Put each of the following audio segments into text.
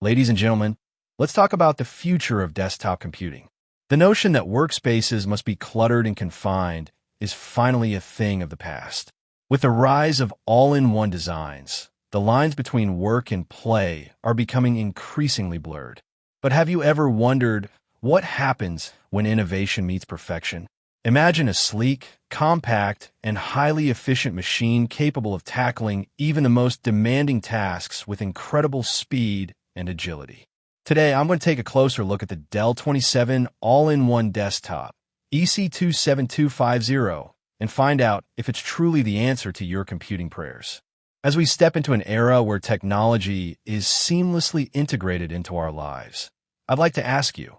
Ladies and gentlemen, let's talk about the future of desktop computing. The notion that workspaces must be cluttered and confined is finally a thing of the past. With the rise of all-in-one designs, the lines between work and play are becoming increasingly blurred. But have you ever wondered what happens when innovation meets perfection? Imagine a sleek, compact, and highly efficient machine capable of tackling even the most demanding tasks with incredible speed and agility. Today, I'm going to take a closer look at the Dell 27 All-in-One Desktop, EC27250, and find out if it's truly the answer to your computing prayers. As we step into an era where technology is seamlessly integrated into our lives, I'd like to ask you,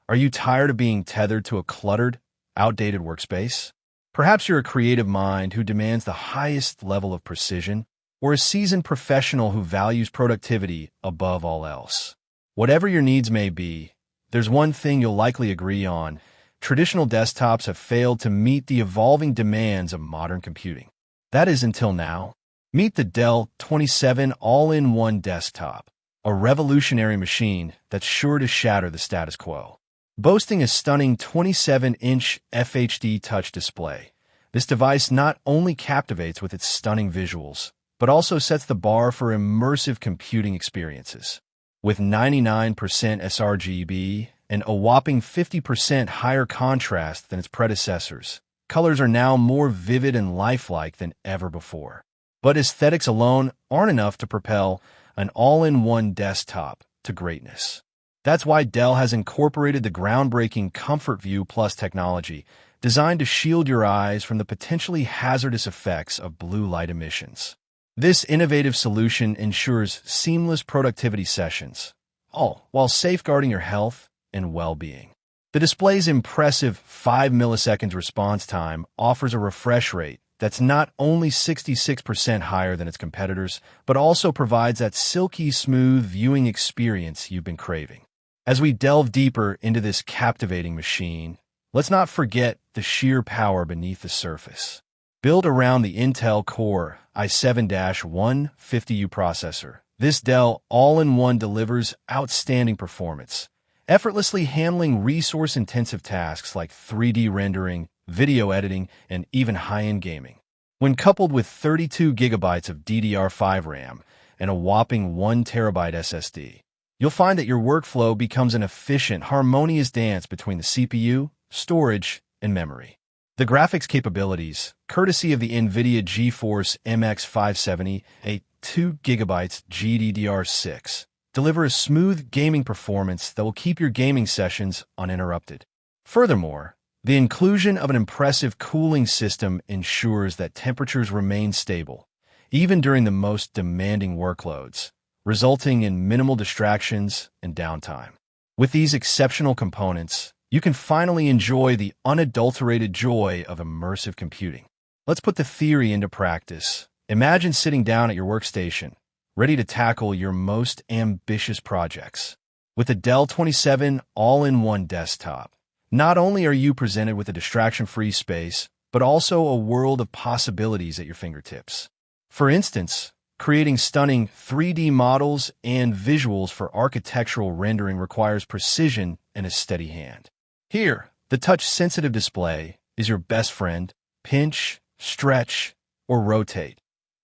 are you tired of being tethered to a cluttered, outdated workspace? Perhaps you're a creative mind who demands the highest level of precision, or a seasoned professional who values productivity above all else. Whatever your needs may be, there's one thing you'll likely agree on. Traditional desktops have failed to meet the evolving demands of modern computing. That is until now. Meet the Dell 27 All-in-One Desktop, a revolutionary machine that's sure to shatter the status quo. Boasting a stunning 27-inch FHD touch display, this device not only captivates with its stunning visuals, but also sets the bar for immersive computing experiences. With 99% sRGB and a whopping 50% higher contrast than its predecessors, colors are now more vivid and lifelike than ever before. But aesthetics alone aren't enough to propel an all-in-one desktop to greatness. That's why Dell has incorporated the groundbreaking Comfort View Plus technology, designed to shield your eyes from the potentially hazardous effects of blue light emissions. This innovative solution ensures seamless productivity sessions, all while safeguarding your health and well-being. The display's impressive 5 milliseconds response time offers a refresh rate that's not only 66% higher than its competitors, but also provides that silky smooth viewing experience you've been craving. As we delve deeper into this captivating machine, let's not forget the sheer power beneath the surface. Built around the Intel Core i7-150U processor, this Dell All-in-One delivers outstanding performance, effortlessly handling resource-intensive tasks like 3D rendering, video editing, and even high-end gaming. When coupled with 32 gigabytes of DDR5 RAM and a whopping 1 terabyte SSD, you'll find that your workflow becomes an efficient, harmonious dance between the CPU, storage, and memory. The graphics capabilities, courtesy of the NVIDIA GeForce MX57, a 2 GB GDDR6, deliver a smooth gaming performance that will keep your gaming sessions uninterrupted. Furthermore, the inclusion of an impressive cooling system ensures that temperatures remain stable, even during the most demanding workloads, resulting in minimal distractions and downtime. With these exceptional components, you can finally enjoy the unadulterated joy of immersive computing. Let's put the theory into practice. Imagine sitting down at your workstation, ready to tackle your most ambitious projects. With the Dell 27 All-in-One Desktop, not only are you presented with a distraction-free space, but also a world of possibilities at your fingertips. For instance, creating stunning 3D models and visuals for architectural rendering requires precision and a steady hand. Here, the touch-sensitive display is your best friend. Pinch, stretch, or rotate.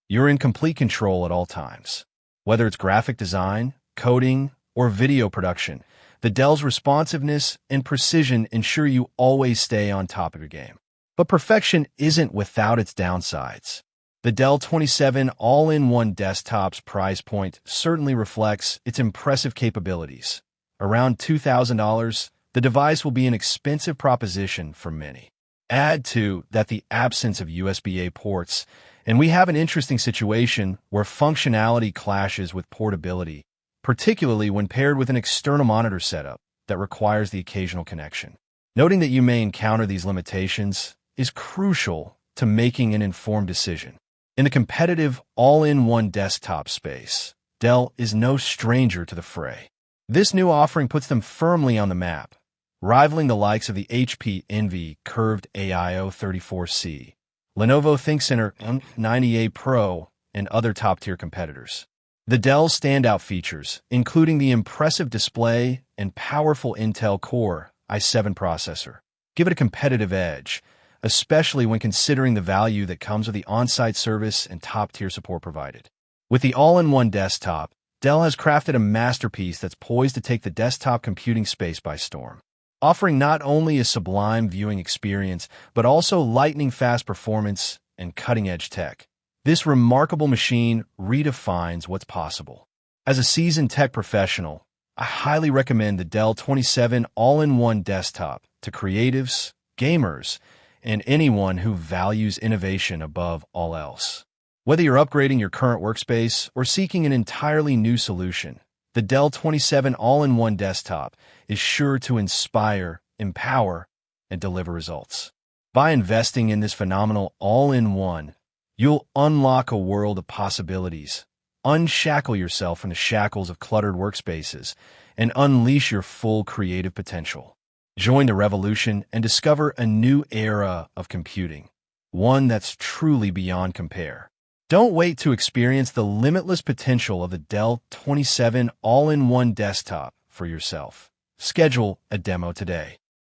You're in complete control at all times. Whether it's graphic design, coding, or video production, the Dell's responsiveness and precision ensure you always stay on top of your game. But perfection isn't without its downsides. The Dell 27 All-in-One Desktop's price point certainly reflects its impressive capabilities. Around $2,000, the device will be an expensive proposition for many. Add to that the absence of USB-A ports, and we have an interesting situation where functionality clashes with portability, particularly when paired with an external monitor setup that requires the occasional connection. Noting that you may encounter these limitations is crucial to making an informed decision. In the competitive all-in-one desktop space, Dell is no stranger to the fray. This new offering puts them firmly on the map, rivaling the likes of the HP Envy Curved AIO 34C, Lenovo ThinkCentre 90A Pro, and other top-tier competitors. The Dell's standout features, including the impressive display and powerful Intel Core i7 processor, give it a competitive edge, especially when considering the value that comes with the on-site service and top-tier support provided. With the all-in-one desktop, Dell has crafted a masterpiece that's poised to take the desktop computing space by storm, offering not only a sublime viewing experience, but also lightning-fast performance and cutting-edge tech. This remarkable machine redefines what's possible. As a seasoned tech professional, I highly recommend the Dell 27 all-in-one desktop to creatives, gamers, and anyone who values innovation above all else. Whether you're upgrading your current workspace or seeking an entirely new solution, the Dell 27 all-in-one desktop is sure to inspire, empower, and deliver results. By investing in this phenomenal all-in-one, you'll unlock a world of possibilities, unshackle yourself from the shackles of cluttered workspaces, and unleash your full creative potential. Join the revolution and discover a new era of computing, one that's truly beyond compare. Don't wait to experience the limitless potential of the Dell 27 all-in-one desktop for yourself. Schedule a demo today.